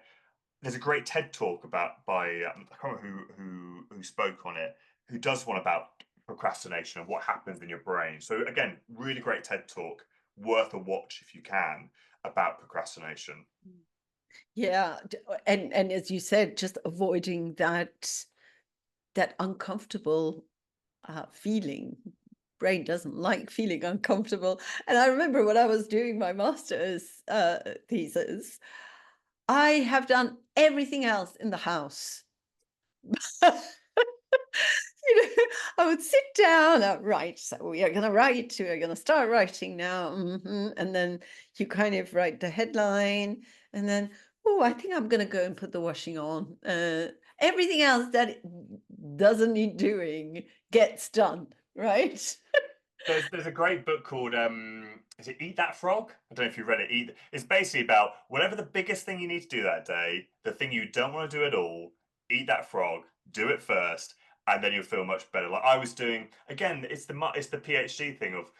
there's a great TED talk by I can't remember who spoke on it, who does one about procrastination and what happens in your brain. So again, really great TED talk, worth a watch if you can, about procrastination. Yeah, and as you said, just avoiding that that uncomfortable feeling. Brain doesn't like feeling uncomfortable. And I remember when I was doing my master's thesis, I have done everything else in the house. I would sit down, write. So we are going to write. We are going to start writing now. And then you kind of write the headline, and then, oh, I think I'm going to go and put the washing on. Everything else that doesn't need doing gets done, right? There's a great book called is it Eat That Frog? I don't know if you read it. It's basically about whatever the biggest thing you need to do that day, the thing you don't want to do at all, eat that frog, do it first, and then you'll feel much better. Like I was doing again, it's the PhD thing of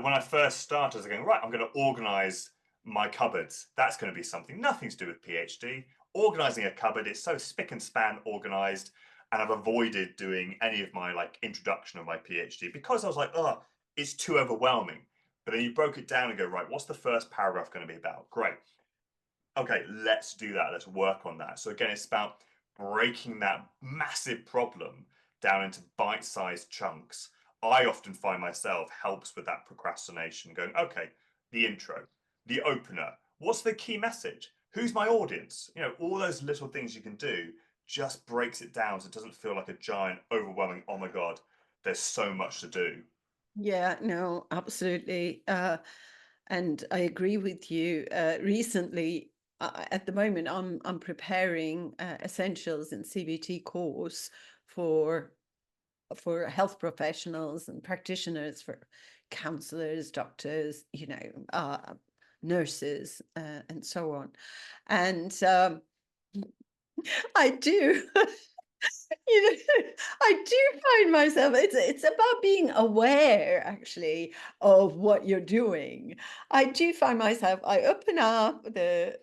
when I first started, I was going, right, I'm going to organize my cupboards. That's going to be something. Nothing to do with PhD. Organizing a cupboard, it's so spick and span organized, and I've avoided doing any of my like introduction of my PhD because I was like, oh, it's too overwhelming. But then you broke it down and go, right, what's the first paragraph going to be about? Great. Okay, let's do that. Let's work on that. So again, it's about breaking that massive problem down into bite-sized chunks. I often find myself helps with that procrastination, going, okay, the intro, the opener, what's the key message? Who's my audience? You know, all those little things you can do just breaks it down so it doesn't feel like a giant, overwhelming, oh my God, there's so much to do. Yeah, no, absolutely. And I agree with you. Recently, at the moment, I'm preparing essentials in CBT course for health professionals and practitioners, for counselors, doctors, nurses, and so on. And I do. I do find myself, it's about being aware actually of what you're doing. I do find myself, I open up the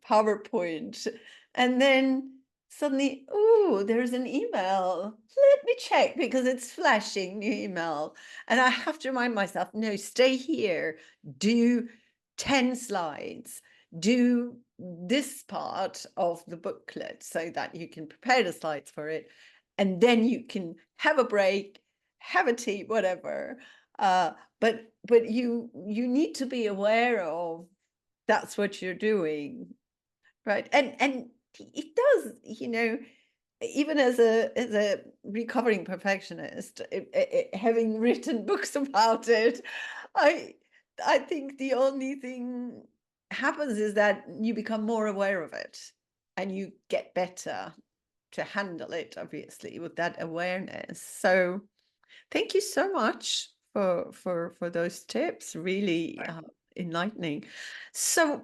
PowerPoint, and then suddenly, oh, there's an email. Let me check because it's flashing new email. And I have to remind myself, no, stay here, do 10 slides, do this part of the booklet so that you can prepare the slides for it, and then you can have a break, have a tea, whatever. But you need to be aware of that's what you're doing, right? And it does, even as a recovering perfectionist, having written books about it, I I think the only thing happens is that you become more aware of it, and you get better to handle it, obviously, with that awareness. So thank you so much for those tips. Really enlightening. So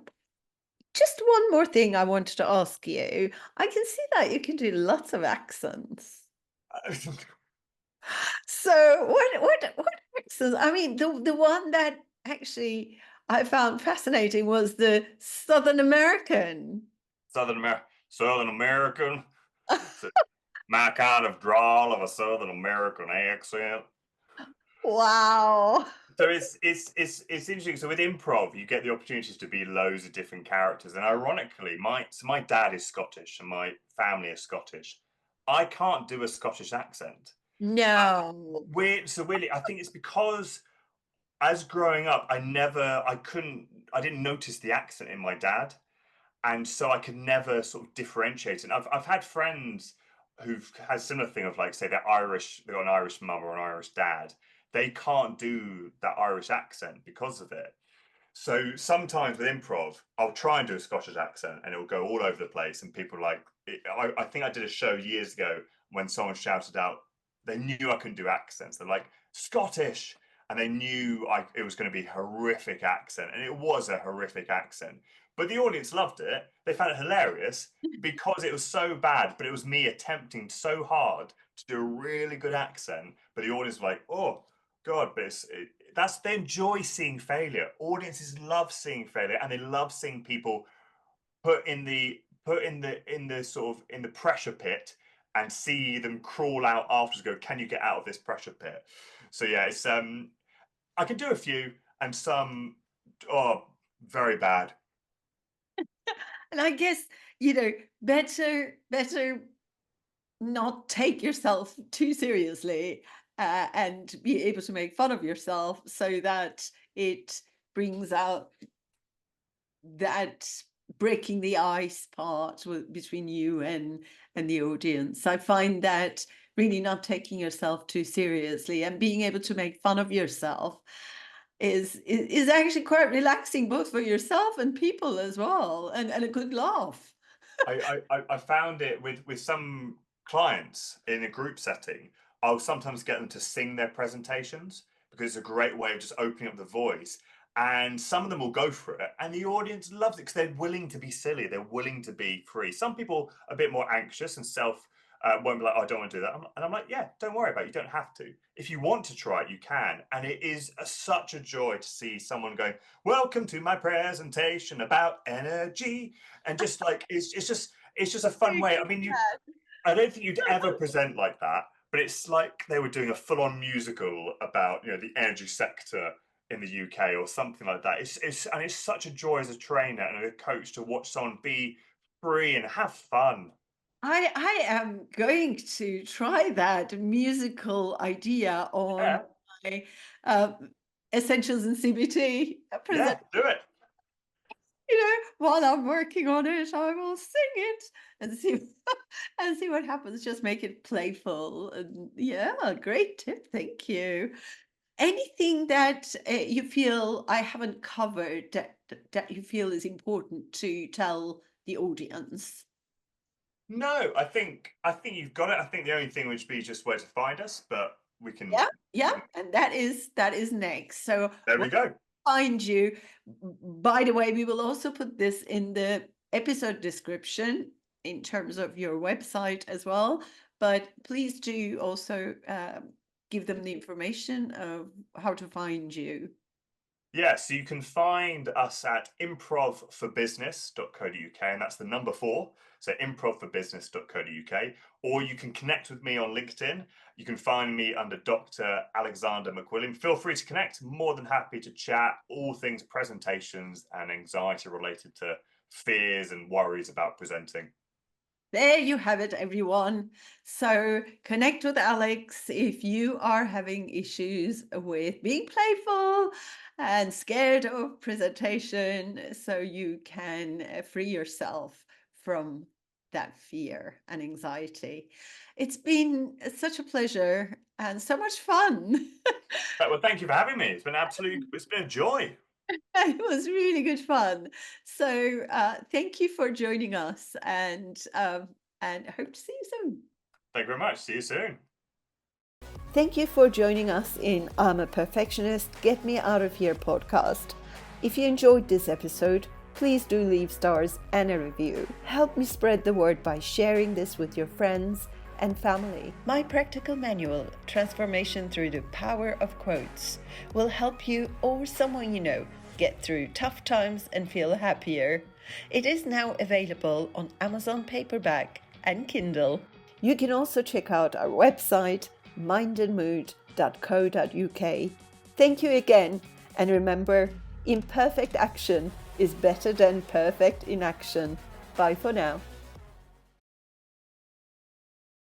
just one more thing I wanted to ask you. I can see that you can do lots of accents. So what accents? I mean, the one that actually I found fascinating was the Southern American. Southern American. My kind of drawl of a Southern American accent. Wow. So it's interesting. So with improv, you get the opportunities to be loads of different characters. And ironically, my dad is Scottish and my family is Scottish. I can't do a Scottish accent. No. So really, I think it's because as growing up, I didn't notice the accent in my dad, and so I could never sort of differentiate it. And I've had friends who've had similar thing of like say they're Irish, they've got an Irish mum or an Irish dad. They can't do that Irish accent because of it. So sometimes with improv, I'll try and do a Scottish accent and it'll go all over the place. And people like, I think I did a show years ago when someone shouted out, they knew I couldn't do accents. They're like, Scottish. And they knew it was going to be horrific accent. And it was a horrific accent. But the audience loved it. They found it hilarious because it was so bad. But it was me attempting so hard to do a really good accent. But the audience was like, oh, God, but they enjoy seeing failure. Audiences love seeing failure, and they love seeing people in the sort of in the pressure pit and see them crawl out afterwards. Go, can you get out of this pressure pit? So yeah, it's I can do a few, and some very bad. And I guess, better not take yourself too seriously, and be able to make fun of yourself so that it brings out that breaking the ice part between you and the audience. I find that really not taking yourself too seriously and being able to make fun of yourself is actually quite relaxing, both for yourself and people as well, and a good laugh. I found it with some clients in a group setting. I'll sometimes get them to sing their presentations because it's a great way of just opening up the voice. And some of them will go for it, and the audience loves it because they're willing to be silly. They're willing to be free. Some people are a bit more anxious and won't be like, oh, I don't want to do that. And I'm like, yeah, don't worry about it. You don't have to. If you want to try it, you can. And it is such a joy to see someone going, welcome to my presentation about energy. And just like, it's just a fun way. I mean, I don't think you'd ever present like that, but it's like they were doing a full-on musical about, the energy sector in the UK or something like that. It's such a joy as a trainer and a coach to watch someone be free and have fun. I am going to try that musical idea on Yeah, my uh, Essentials in CBT present. yeah, do it. While I'm working on it, I will sing it and see and see what happens. Just make it playful. And yeah, great tip. Thank you. Anything that you feel I haven't covered that you feel is important to tell the audience? No, I think you've got it. I think the only thing would be just where to find us, but we can. Yeah, yeah, and that is next. So There we'll we go. find you. By the way, we will also put this in the episode description in terms of your website as well. But please do also give them the information of how to find you. Yeah, so you can find us at improvforbusiness.co.uk, and that's the number 4. So improvforbusiness.co.uk, or you can connect with me on LinkedIn. You can find me under Dr. Alexander McWilliam. Feel free to connect. More than happy to chat all things presentations and anxiety related to fears and worries about presenting. There you have it, everyone. So connect with Alex if you are having issues with being playful and scared of presentation, so you can free yourself from that fear and anxiety. It's been such a pleasure and so much fun. Well, thank you for having me. It's been a joy. It was really good fun. So thank you for joining us, and hope to see you soon. Thank you very much. See you soon. Thank you for joining us in I'm a Perfectionist, Get Me Out of Here podcast. If you enjoyed this episode, please do leave stars and a review. Help me spread the word by sharing this with your friends and family. My practical manual, Transformation Through the Power of Quotes, will help you or someone you know get through tough times and feel happier. It is now available on Amazon paperback and Kindle. You can also check out our website, mindandmood.co.uk. Thank you again, and remember, imperfect action is better than perfect inaction. Bye for now.